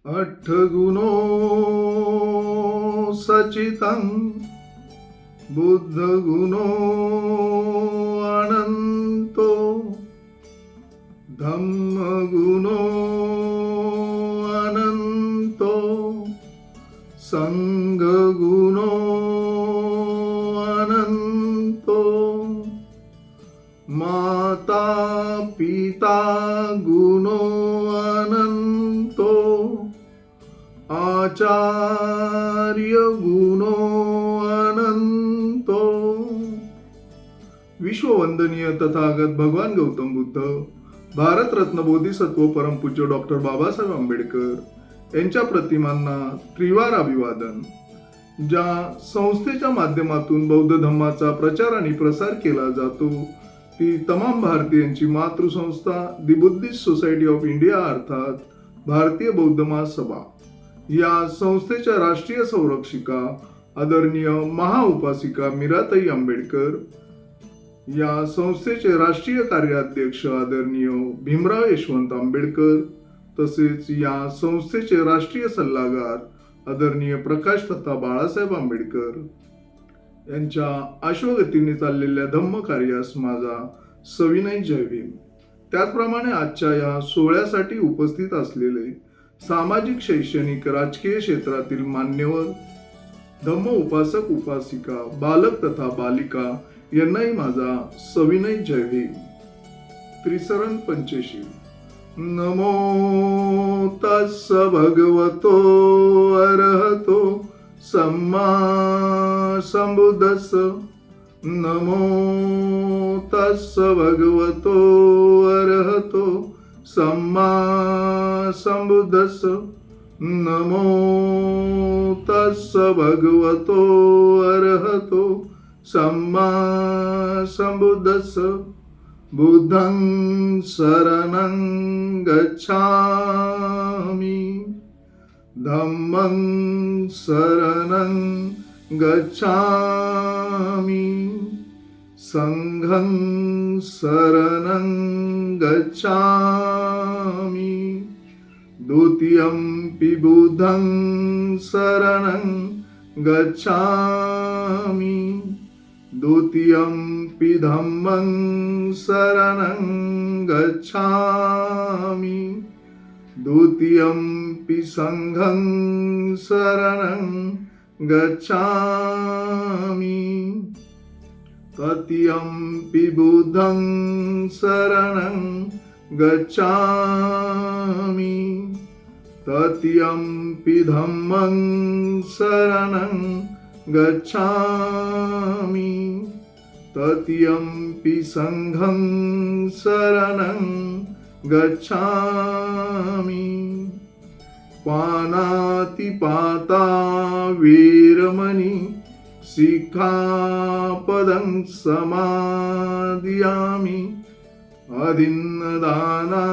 अठ्ठगुणो सचितं बुद्धगुणो अनंतो धम्मगुणो अनंतो संघगुणो अनंतो माता पिता गुणो अनंतो आचार्य गुणो अनंतो. विश्ववंदनीय तथागत भगवान गौतम बुद्ध, भारतरत्न बोधिसत्व परमपूज्य डॉक्टर बाबासाहेब आंबेडकर यांच्या प्रतिमांना त्रिवार अभिवादन. ज्या संस्थेच्या माध्यमातून बौद्ध धम्माचा प्रचार आणि प्रसार केला जातो ती तमाम भारतीयांची मातृसंस्था the Buddhist Society of India अर्थात भारतीय बौद्ध महासभा. या संस्थेच्या राष्ट्रीय संरक्षिका आदरणीय महाउपासिका मीराताई आंबेडकर, या संस्थेचे राष्ट्रीय कार्याध्यक्ष आदरणीय भीमराव यशवंत आंबेडकर, तसेच या संस्थेचे राष्ट्रीय सल्लागार आदरणीय प्रकाश तथा बाळासाहेब आंबेडकर यांच्या अश्वगतीने चाललेल्या धम्म कार्यास माझा सविनय जय भीम. त्याचप्रमाणे आजच्या या सोहळ्यासाठी उपस्थित असलेले सामाजिक, शैक्षणिक, राजकीय क्षेत्रातील मान्यवर, धम्म उपासक उपासिका, बालक तथा बालिका यांनाही माझा सविनय जय भीम. त्रिसरण पंचशील. नमो तस्स भगवतो अरहतो सम्मा संबुद्धस्स. नमो तस्स भगवतो अरहतो सम्मा संबुद्धस्स. नमो तस्स भगवतो अरहतो सम्मा संबुद्धस्स. बुद्धं शरणं गच्छामि, धम्मं शरणं गच्छामि, संघं शरणं गच्छामि. द्वितीयंपि बुद्धं शरणं गच्छामि, द्वितीयंपि धम्मं शरणं गच्छामि, द्वितीयंपि संघं शरणं गच्छामि. तृतीयंपि बुद्धं शरणं गच्छामि, तृतीयंपि धम्मं शरणं गच्छामि, तृतीयंपि संघं शरणं गच्छामि. पानातिपाता वेरमणि सिक्खापदं समादियामि. अदिन्नदाना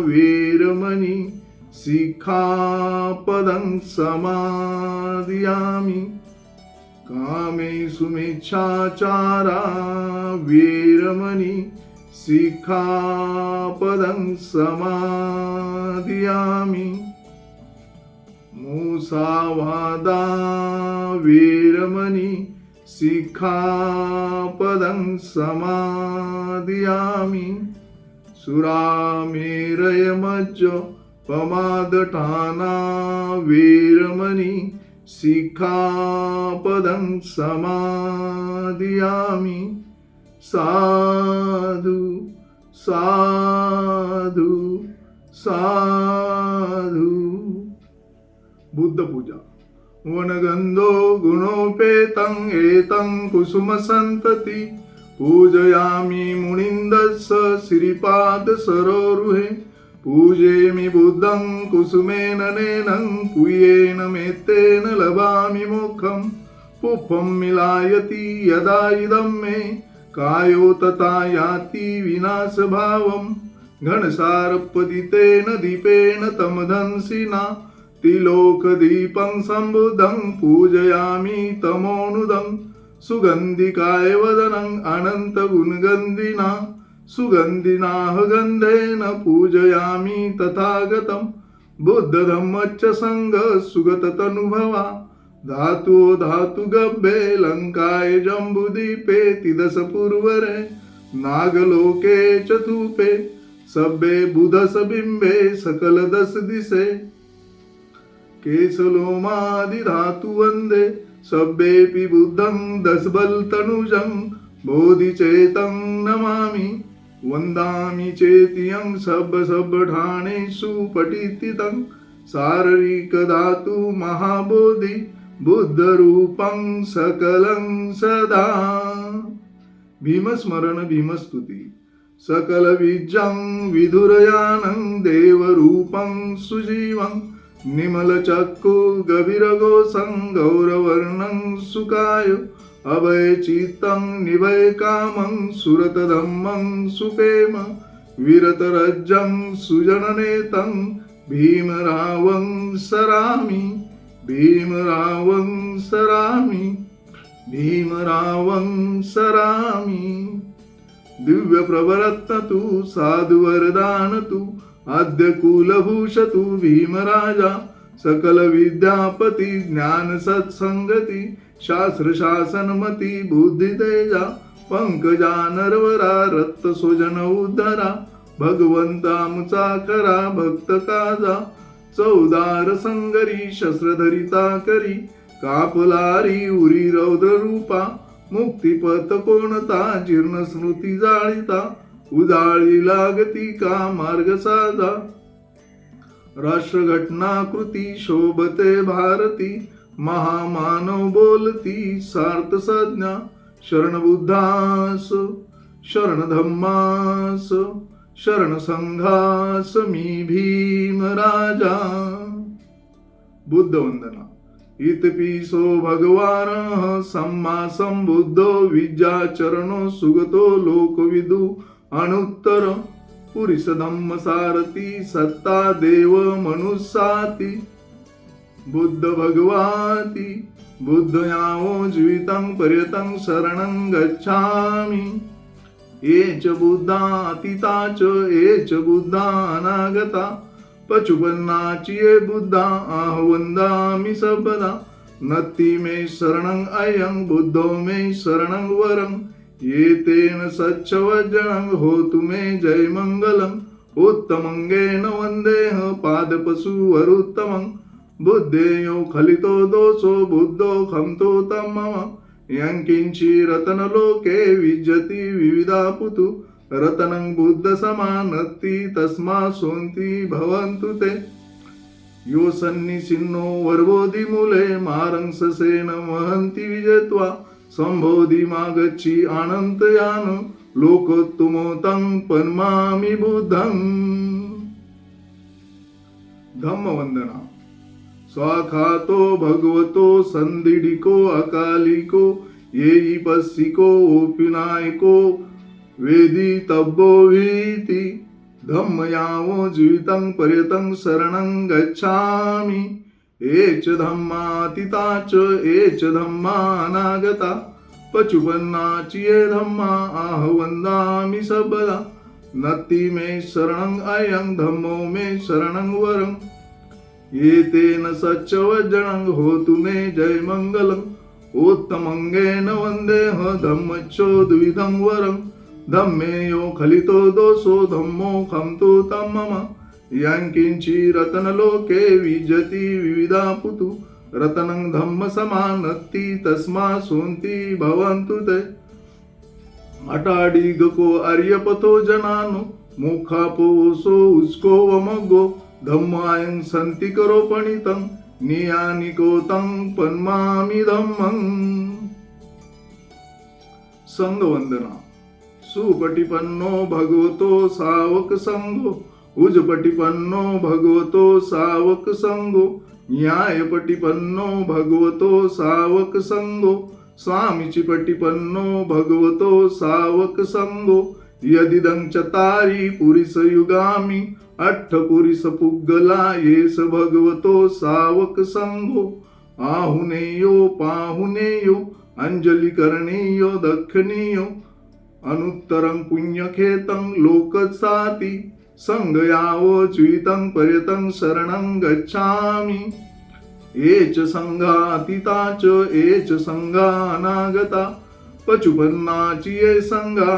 वेरमणि सिक्खापदं समादियामि. कामेषु मिच्छाचारा वेरमणि सिक्खापदं समादियामि. मुसावादा वेरमणि सिक्खापदं समादियामि. सुरामेरयमज्ज पमादठाना वेरमणि सिक्खापदं समादियामि. साधु साधु साधु. बुद्ध पूजा. वनगंधो गुणोपेतं एतं कुसुमसन्तति पूजयामि मुनिन्दस्स श्रीपाद सरोरुहे. पूजेमि बुद्धं कुसुमेन नेनं पूयेन मेत्तेन लभामि मोक्षं. पुष्पं मिलायति यदा इदं मे कायो तथा याति विनाशभावं. घनसारपदितेन दीपेन तमधंसिना तिलोकदीपं सम्बुद्धं पूजयामि तमोनुदं. सुगन्धिकाय वदनं अनन्तगुणगन्धिना सुगन्धिनाः गन्धेन पूजयामि तथागतं बुद्ध धम्मच्च संग सुगत तनुभवा धातु धातु गब्बे लंकाय जम्बुदीपे तिदस पूर्वरे नागलोके चतुपे सब्बे बुधस बिंबे सकल दस दिसे केसलोमादि धातु वंदे सब्बेपि बुद्धं दसबल तनुजं बोधिचेतं नमामि वंदामि चेतियं सब ठाणेषु पठितितं शारीरिक धातु महाबोधि बुद्धरूपं सकलं सदा भीमस्मरण भीमस्तुती सकल विज्जं विधुरयानं देवरूपं सुजीवं निमलचक्षु गभीरगोसं गौरवर्णं सुकाय अभयचित्तं निभयकामं सुरतधम्मं सुपेम विरतरज्जं सुजननेतं भीमरावं सरामि भीमरावं सरामि भीमरावं सरामि दिव्य प्रवरत्न तु साधुवरदान तु आद्य कुलभूषतु भीमराजा सकल विद्यापती ज्ञान सत्संगती शास्त्र शासनमती बुद्धी तेजा पंकजा नरवरा रक्त सोजन उद्धरा भगवंतामुचा करा भक्त काजा चौदार संगरी शस्त्रधरिता करी कापलारी उरी रौद्र रूपा मुक्तिपथ कोणता जीर्ण स्मृती जाळीता उजाळी लागती का मार्ग साधा राष्ट्रघटनाकृती शोभते भारती महामानव बोलती सार्थ संज्ञा शरण बुद्धास शरण धम्मास शरण संघास मी भीम राजा बुद्ध वंदना इतपिसो भगवान सम्मा संबुद्धो विद्याचरणो सुगतो लोकविदु अनुत्तर पुरिस धम्म सारथी सत्ता देव मनुसाती बुद्ध भगवाती बुद्ध यावो जीवितं पर्यतं शरणं गच्छामि एच बुद्धा अतीता च एच बुद्धा अनागता पचुपन्नाची ये बुद्धा आहवंदामि सबदा नत्ति मे शरणं अयं बुद्धो मे शरणं वरं येतेन सच्चवज्जनं होतु मे जय मंगलम् उत्तमंगेन वन्देह पादपशु वरुत्तमं बुद्धेयो खलितो दोषो बुद्धो खंतो तम्मम यंकिंची रतनलोके विज्जति विविधा पुतु रतनं बुद्ध समानत्ति तस्मा सोन्ति भवन्तु ते यो सन्निसिन्नो वर्वोदि मूले मारंससेन महन्ति विजयत्वा संबोधि मागच्छी अनंतयान लोकोत्तमोतं पन्मामि बुद्धं धम्मवंदना स्वाखातो भगवतो संदिडिको अकालिको येई पस्सिको ओपिनायको वेदी तब्बो वीति धम्मयावो जीवितं पर्यतं शरणं गच्छामि एच धम्मातीता च एच धम्मा अनागता पचुपन्नाची ये धम्मा आहवंदामि सबदा नत्ति मे शरणं अयं धम्मो मे शरणं वरं येतेन सच्चवज्जनं होतु मे जय मंगलम् उत्तमंगेन वन्देह धम्मच्चो द्विधं वरं धम्मे यो खलितो दोषो धम्मो खंतो तम्मम यांकिंची रतनलोके विजति विविधा पुतु रतनं धम्म समानत्ति तस्मा सोन्ति भवन्तु ते अटाडिगको आर्यपतो जनानो मोखापोसो उस्को वमगो धम्मायं संति करो पणितं नियानिको तं पन्मामि धम्मं संगवंदना सुपटिपन्नो भगवतो सावक संगो उजपटिपन्नो भगवतो सावक संगो न्यायपटिपन्नो भगवतो सावक संगो स्वामीचिपटिपन्नो भगवतो सावक संगो यदिदं चतारि पुरिस युगामि अट्ठ पुरिस पुग्गला येस भगवतो सावक संगो आहुनेयो पाहुनेयो अंजलि करणीयो दक्षिणीयो अनुत्तरं पुण्यखेतं लोकसाति संगयावोच्युतं पर्यतं शरणं गच्छामि। ये च संघातीता च ये च संघानागता पचुपन्नाची ये संघा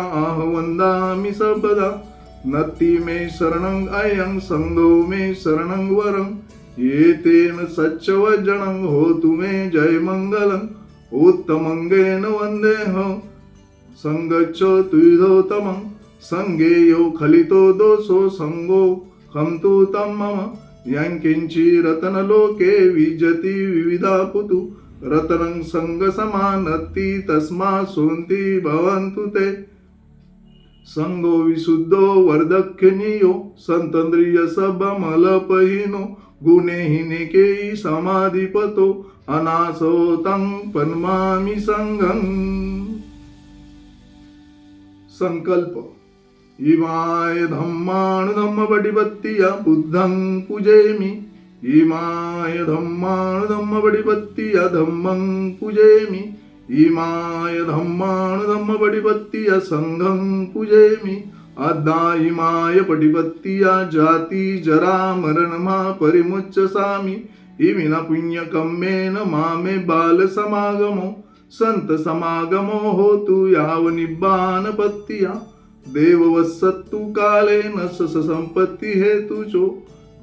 वंदामि सर्वदा। नत्ति मे शरणं अयं संगो मे शरणं वरं ये तेन सच्चवज्जनं होतु मे जय मंगलं। उत्तमंगेन वन्देह संगच्छ तुविधोतमं संगेयो खलितो दोषो संगो खंतु तं मम। यंकिंची रतनलोके विजति विविधा पुतु रतनं संगसमानत्ति तस्मा सोन्ति भवन्तु ते। संगो विशुद्धो वर्धक्यनीयो संतंद्रिय सबमलपहीनो गुणेहीनिके समाधिपतो अनासोतं पन्मामि संगं। संकल्प इमाय धम्मान् धम्मपटिपत्तिया बुद्धं पूजयामि। इमाय धम्मान् धम्मपटिपत्तिया धम्मं पूजयामि। इमाय धम्मान् धम्मपटिपत्तिया संघं पूजयामि। अद्धा इमाय पटिपत्तिया जाति जरा मरणमा परिमुच्यसामि। इमिना पुण्यकम्मेन मामे बाल समागमो संत समागमो होतु याव निब्बानपत्तिया। देववत्सत्तु कालेन सस संपत्ति हेतुचो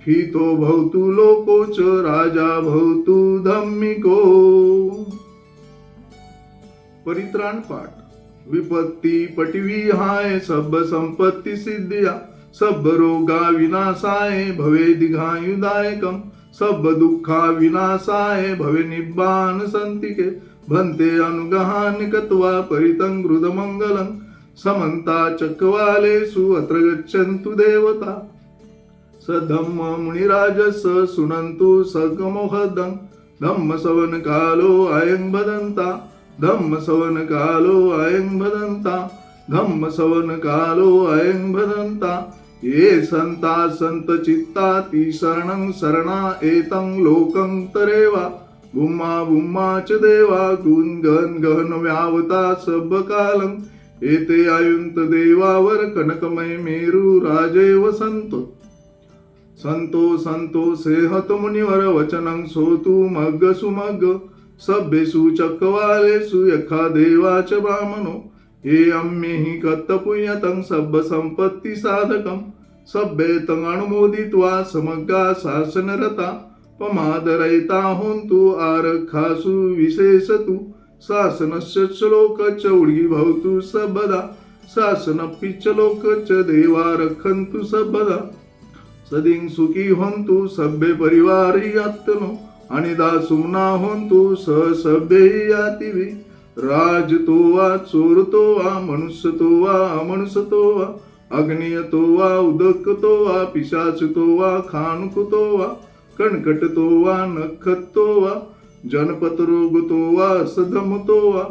हितो भवतु लोको च राजा भवतु धम्मिको। परित्राण पाठ। विपत्ति पटिविहाय सब संपत्ति सिद्धिया सब रोगा विनाशाय भवे दीर्घायुदायकम। सब दुःखा विनाशाय भवे निब्बान संतिके। भन्ते अनुगहानि कत्वा परितं गृधमंगलं। समन्ता चक्रवालेषु अत्र गच्छन्तु देवता। स धम्म मुनिराजस सुनन्तु सगमोहदं। धम्म सवन कालो अयं भदन्ता। धम्म सवन कालो अयं भदन्ता। धम्म सवन कालो अयं भदन्ता। ये संता संत चित्ताति शरणं शरणा एतं लोकं तरेवा। भूमा भूमा च देवा गुण गहन व्यावता सब कालं। एते आयुंत देवावर कनकमय मेरु राजे वसंतो। संतो संतो सेहत मुनिवर वचनं सोतु मग्ग सुमग्ग। सभ्येषु चक्रवालेषु यखा देवाच ब्राह्मणो। ये अम्मेहि कत्तपुण्यतं सब संपत्ति साधकं। सभ्येतं अनुमोदित्वा समग्गा शासनरता। पमादरयिता होन्तु आरक्षासु विशेषतु। शासनस्य श्लोक च उर्गी भवतु सर्वदा। शासनपि च लोक च देवा रक्षन्तु सर्वदा। सदिं सुखी होन्तु सभ्ये परिवारयात्नो। अनिदा सुम्ना होन्तु स सभ्ये यातिवि। राजतो वा चोरतो वा मनुष्यतो वा अमनुष्यतो वा। अग्नियतो वा उदकतो वा पिशाचतो वा खानुकुतो वा। कणकटतो वा नखतो वा। जनपतरोगतो वा सधमतो वा।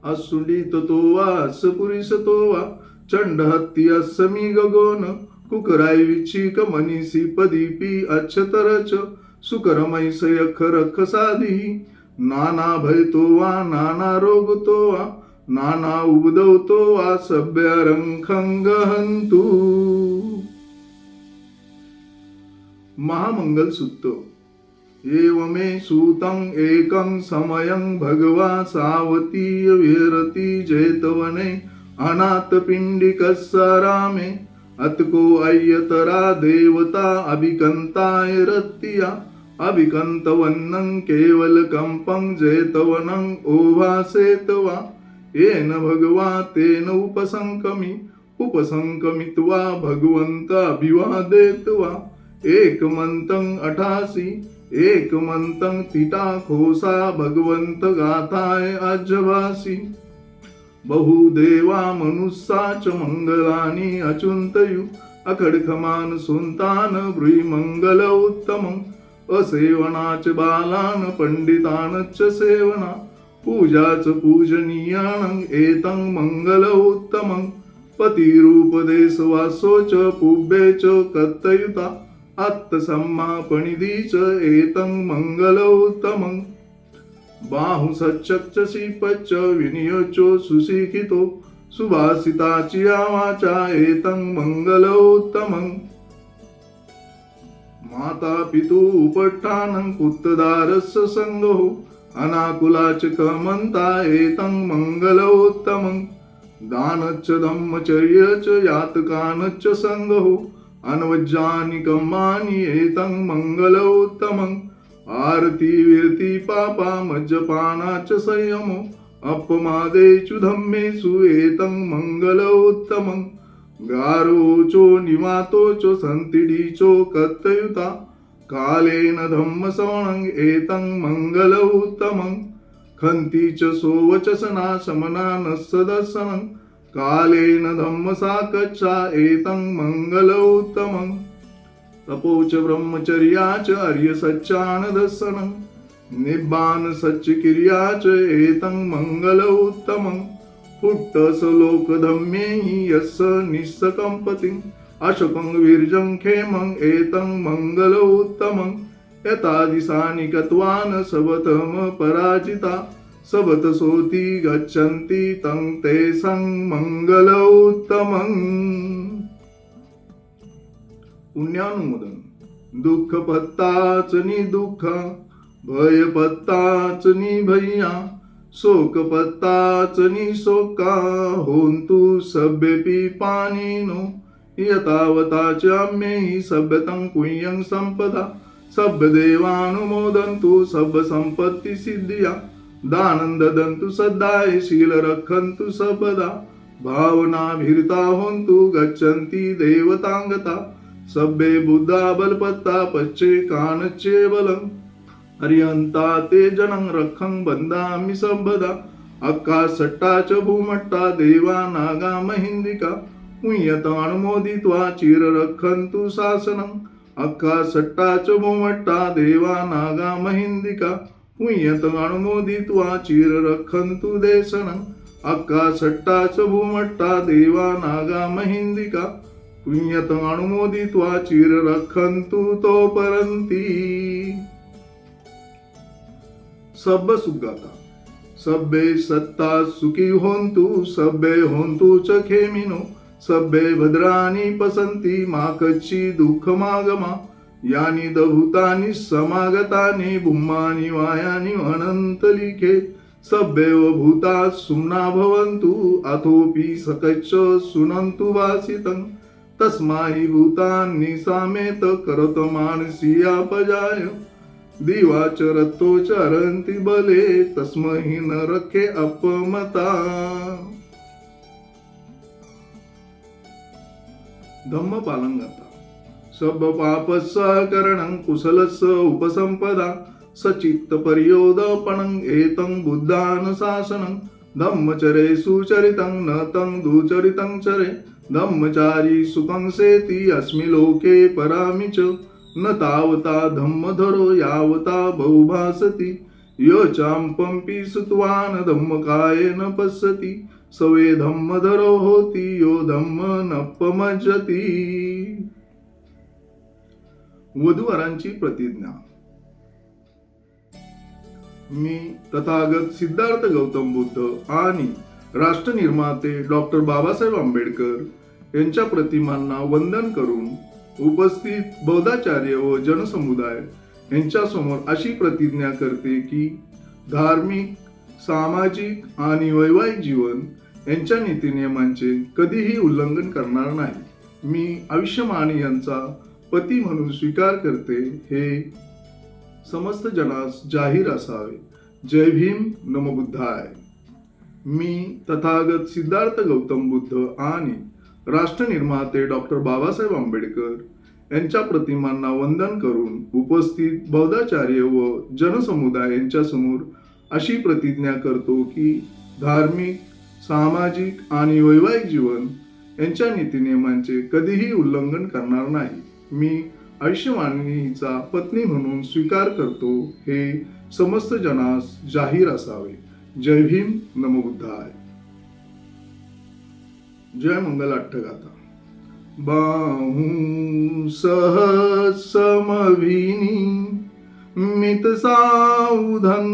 असुडिततो वा सपुरिसतो वा। चंडहत्या समी गगोन। कुकराई विच्छिक मनीषी पदीपी अच्छतरच। सुकरमैस यख रख साधी। नाना भयतो वा नाना रोगतो वा। नाना उबदवतो वा सभ्यरंखं गहन्तु। महामंगल सूक्त। एवमे सूतं एकं समयं भगवा सावतीय विहरति जेतवने। अनाथपिण्डिकस्य रामे अतको अय्यतरा देवता अभिकंताय रत्तिया। अभिकंतवन्नं केवलकंपं जेतवनं ओभासेतवा। येन भगवा तेन उपसंकमित्वा भगवन्त अभिवादेत्वा। एकमन्तं 88 एकमन्तं तिटा खोसा भगवंत गाथाय अजभासी। बहुदेवा मनुष्या च मंगलानि अचुंतयु। अखडखमान सुंतान ब्रूहि मंगल उत्तमं। असेवनाच बालान पंडितान च सेवना। पूजाच पूजनीयानं एतं मंगल उत्तमं। पतिरूपदेशवासो च पुब्बे च कत्तयुता। आत्तसम्मापनिधि च एतं मंगल उत्तमं। बाहुसच्च शिपच्च विनियोचो सुशिक्षितो। सुभाषिताची वाचा एतं मंगलोत्तमं माता पितु उपट्ठानं पुत्रदारस्य संगो अनाकुलाच कमंता एतं मंगलोत्तमं दानच्च धम्मचर्यच यातकानच्च संगो अनवज्जानि कम्मानि एतं मंगलोत्तमं आरती विरती पापा मज्जपानाच संयमो अपमादेषु धम्मेषु एतं मंगलोत्तमं गारोचो निवातोचो संतिडीचो कत्तयुता कालेन धम्मसवणं एतं मंगलोत्तमं खन्तीच सोवचसना समना नस्सदर्शनं कालेन धम्मसाकच्छा एतं मंगलोत्तमं तपोच ब्रह्मचर्याच आर्यसच्चानदर्शनं निब्बान सच्चिकिर्याच एतं मंगलोत्तमं पुट्टस लोकधम्मेहि यस्य निस्सकम्पतिं अशोकं वीर्यं क्षेमं एतं मंगलोत्तमं यतादिशानि गत्वान् सबतम पराजिता सबतसोति गच्छन्ति तं तेषां मंगलोत्तमं पुण्यानुमोदन दुःख पत्ताच नि दुःख भय पत्ताच नि भय्या शोक पत्ताच नि शोका होन्तु सभ्येपि पाणिनो यतावताच्याम्येहि सभ्यतं कुह्यं संपदा सभ्यदेवानुमोदन्तु सभ्यसम्पत्तिसिद्धिया दानं ददन्तु सद्दाय शील रक्षन्तु सर्वदा भावनाभिरता होन्तु गच्छन्ति देवतांगता सभ्ये बुद्धा बलपत्ता पच्चे कानच्चे बलं हरियंता ते जनं रखं बंदामि सर्वदा अक्का सट्टा च भूमट्टा देवा नागा महिंदिका पुण्यतानुमोदित्वा चिर रक्षन्तु शासनम् अक्का सट्टा च भूमट्टा देवा नागा महिंदिका पुण्यतानुमोदित्वा चिर रक्षन्तु देशनम् अक्का सट्टा च भूमट्टा देवा नागा महिंदिका पुण्यतानुमोदित्वा चिर रक्षन्तु तो परन्ति सब सुगाता सभ्ये सत्ता सुखी होन्तु सभ्ये होन्तु च खेमिनो सभ्ये भद्राणि पसन्ति मा कच्ची दुःखमागमा यानि दभूतानि समागतानि भूमानि वायानि अनन्तलिखे सभ्येव भूता सुम्ना भवन्तु अथोपि सकच्च सुनन्तु वासितं तस्माहि भूतानि सामेत करत मानसीयापजाय दिवाच रत्तो चरन्ति बले तस्मै न रखे अपमता धम्म पालंगता सब पापस्य करणं कुशलस्य उपसंपदा सचित्त पर्योदपणं एतं बुद्धानुशासनं धम्मचरे सुचरितं न तं दुचरितं चरे धम्मचारी सुखं सेति अस्मि लोके परामि च न तावता धम्मधरो यावता बहुभासति यो चाम्पंपि सुत्वान् धम्मकायेन पश्यति सवे धम्मधरो होति यो धम्म नपमज्जति वधूवरांची प्रतिज्ञा मी तथागत सिद्धार्थ गौतम बुद्ध आणि राष्ट्रनिर्माते डॉक्टर बाबासाहेब आंबेडकर यांच्या प्रतिमांना वंदन करून उपस्थित बौद्धाचार्य व जनसमुदाय यांच्या समोर अशी प्रतिज्ञा करते की धार्मिक सामाजिक आणि वैवाहिक जीवन यांच्या नीतिनियमांचे कधीही उल्लंघन करणार नाही। मी आयुष्यमान यांचा पती म्हणून स्वीकार करते हे समस्त जनास जाहीर असावे। जय भीम, नमो बुद्धाय। मी तथागत सिद्धार्थ गौतम बुद्ध आणि राष्ट्रनिर्माते डॉक्टर बाबासाहेब आंबेडकर यांच्या प्रतिमांना वंदन करून उपस्थित बौद्धाचार्य व जनसमुदाय यांच्या समोर अशी प्रतिज्ञा करतो की धार्मिक, सामाजिक आणि वैवाहिक जीवन यांच्या नीतिनियमांचे कधीही उल्लंघन करणार नाही। मी आयुष्यवाणीचा पत्नी म्हणून स्वीकार करतो हे समस्त जनास जाहीर असावे। जय भीम, नमो बुद्धाय। जय मंगल अट्टगाथा। बाहू सहज समभिनी मित साउधंतं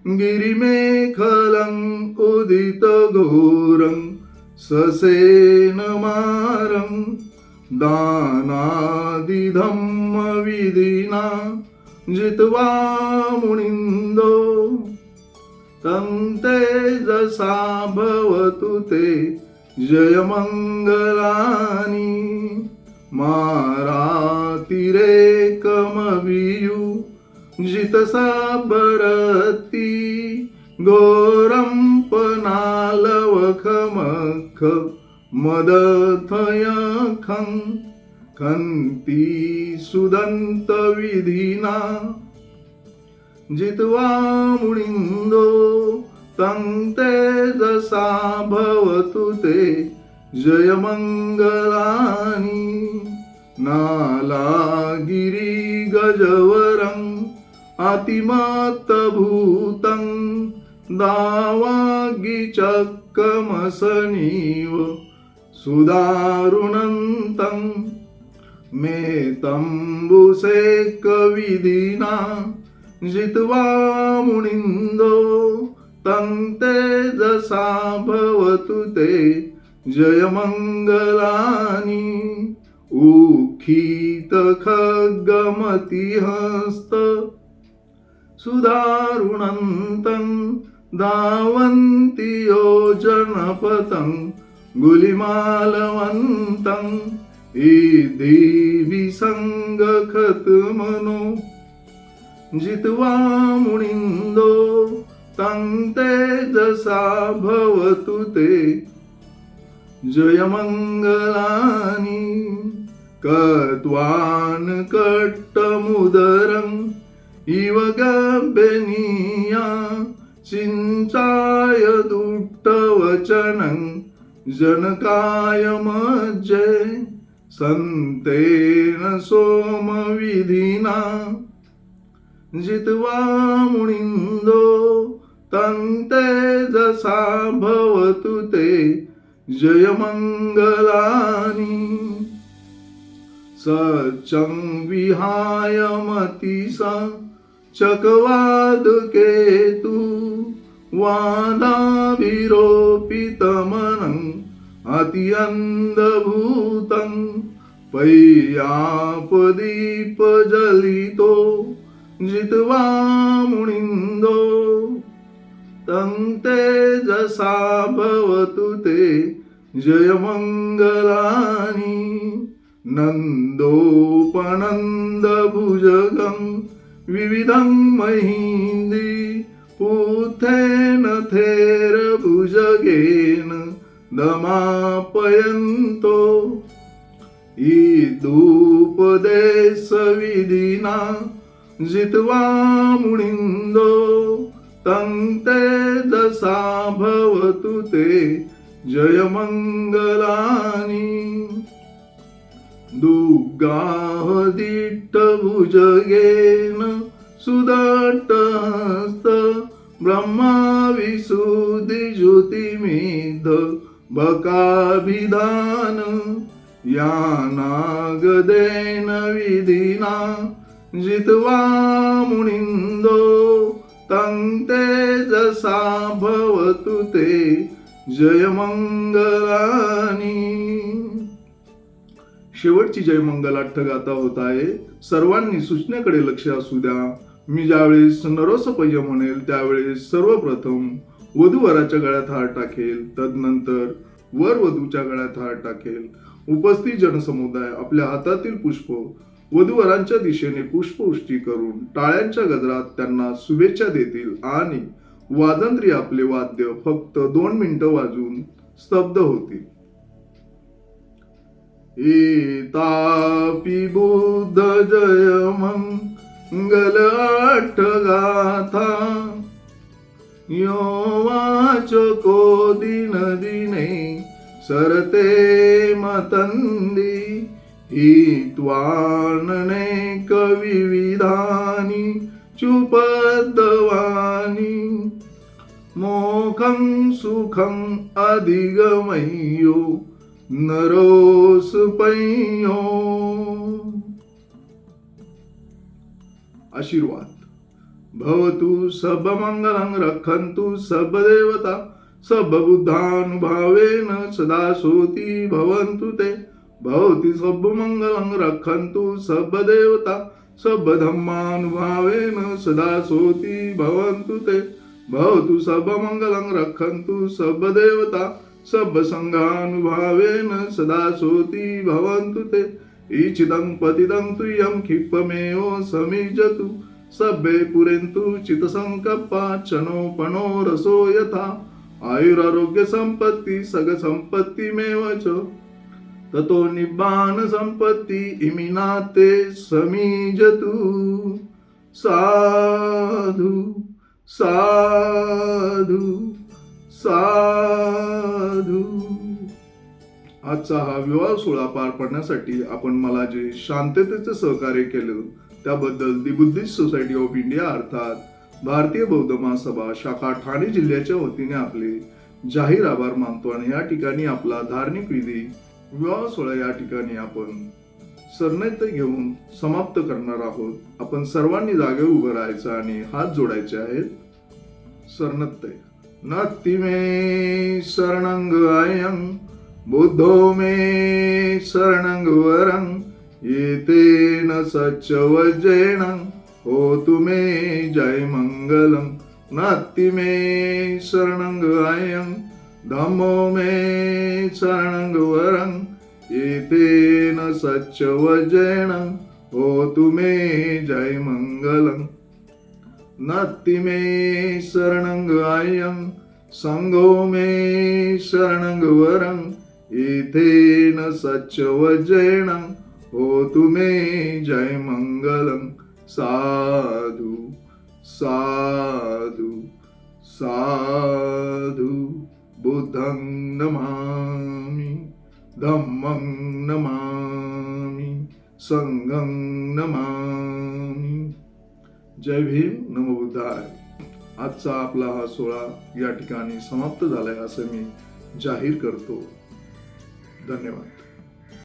गिरिमेखलं उदित घोरं ससेन मारं दानादिधम्म विधिना जित्वा मुनिन्दो तं तेजसा भवतु ते जयमङ्गलानि मारातिरेकमवियु जितसा भरती घोरं पनालवखमख मदथयखं खन्ति सुदन्त विधिना जित्वा मुनिन्दो तं तेजसा भवतु ते जयमङ्गलानि नालागिरि गजवरं अतिमत्तभूतं दावाग्गिचक्रमसनीव सुदारुणन्तं मेतम्बुसेकविधिना जित्वा मुनिन्दो तं तेजसा भवतु ते जयमङ्गलानि उखित खड्गमतिहस्त सुदारुणन्तं धावन्ति योजनपथं गुलिमालवन्तं विसङ्गखतमनो जित्वा मुनिन्दो तं तेजसा भवतु ते जयमङ्गलानि कत्वान् कट्टमुदरम् इव गभ्यनीया सिञ्चाय दुष्टवचनं जनकाय मज्जे सन्तेन सोमविधिना जित्वा मुनिन्दो तं तेजसा भवतु ते जयमङ्गलानि सचं विहाय मतिसा चकवादकेतु वादाभिरोपितमनं अत्यन्धभूतं पय्यापदीपजलितो जित्वा मुनिन्दो तं तेजसा भवतु ते जयमङ्गलानि नन्दोपनन्दभुजगं विविधं महीन्द्रि पुथेन थेरभुजगेन दमापयन्तो ईदुपदेशविधिना जित्वा मुनिन्दो तं तेजसा भवतु ते जयमङ्गलानि दुग्गाहदिष्टभुजगेन सुदट्टहस्त ब्रह्मविशुद्धिज्योतिमेध बकाभिधान यानागदेन विधिना जित्वा मुनिन्दो तं तेजसा भवतु ते जयमंगलानी. शेवटची जयमंगल अट्टगाथा होत आहे. सर्वांनी सूचनेकडे लक्ष असू द्या. मी ज्यावेळेस नरोसपय्य म्हणेल त्यावेळेस सर्वप्रथम वधूवराच्या गळ्यात हार टाकेल, तदनंतर वर वधूच्या गळ्यात हार टाकेल. उपस्थित जनसमुदाय आपल्या हातातील पुष्प वधूवरांच्या दिशेने पुष्पवृष्टी करून टाळ्यांच्या गजरात त्यांना शुभेच्छा देतील आणि वाजंत्री आपले वाद्य फक्त 2 मिनिटं वाजून स्तब्ध होतील. एतापि बुद्ध जय मंगल अट्टगाथा यो वाचको दिन दिने सरते मतंदी हित्वाननेक विविधानि चुपद्दवानि मोखं सुखं अधिगमय्यो नरोसपय्यो. आशीर्वाद. भवतु सर्वमङ्गलं रक्षन्तु सर्वदेवता सर्वबुद्धानुभावेन सदा सोति भवन्तु ते। भवति सर्वमङ्गलं रक्षन्तु सर्वदेवता सर्वधर्मानुभावेन सदा सोति भवन्तु ते। भवतु सर्वमङ्गलं रक्षन्तु सर्वदेवता सर्वसङ्घानुभावेन सदा सोति भवन्तु ते। ईचिदं पतितं तुयं क्षिप्रमेव समिज्जतु सर्वे पुरेन्तु चित्तसङ्कल्पा क्षणोपणो रसो यथा। आयुरारोग्य संपत्ति सग संपत्तिमेव च ततो निब्बान संपत्ति इमिनाते समीजतु। साधु साधु साधु। आजचा हा विवाह सोहळा पार पडण्यासाठी आपण मला जे शांततेचे सहकार्य केलं त्याबद्दल दी बुद्धिस्ट सोसायटी ऑफ इंडिया अर्थात भारतीय बौद्ध महासभा शाखा ठाणे जिल्ह्याच्या वतीने आपले जाहीर आभार मानतो। आणि या ठिकाणी आपला धार्मिक विधी विवाह सोहळा या ठिकाणी आपण सरनेत घेऊन समाप्त करणार आहोत। आपण सर्वांनी जागेवर उभं राहायचं आणि हात जोडायचे आहेत। सरनत्ते नत्ति मे शरणं अयं बुद्धो मे शरणं वरं येतेन सच्चवज्रेण होतु मे जय मंगलम। नत्ति मे शरणं अयं धम्मो मे शरणं वरं येतेन सच्चवज्रेण होतु मे जय मंगलम। नत्ति मे शरणं अयं संघो मे शरणं वरं येतेन सच्चवज्रेण होतु मे जय मंगलम। साधु साधु साधु। बुद्धं नमामि धम्मं नमामि संघं नमामि। जय भीम नमो बुद्धाय। आजचा आपला हा सोहळा या ठिकाणी समाप्त झालाय असं मी जाहीर करतो। धन्यवाद।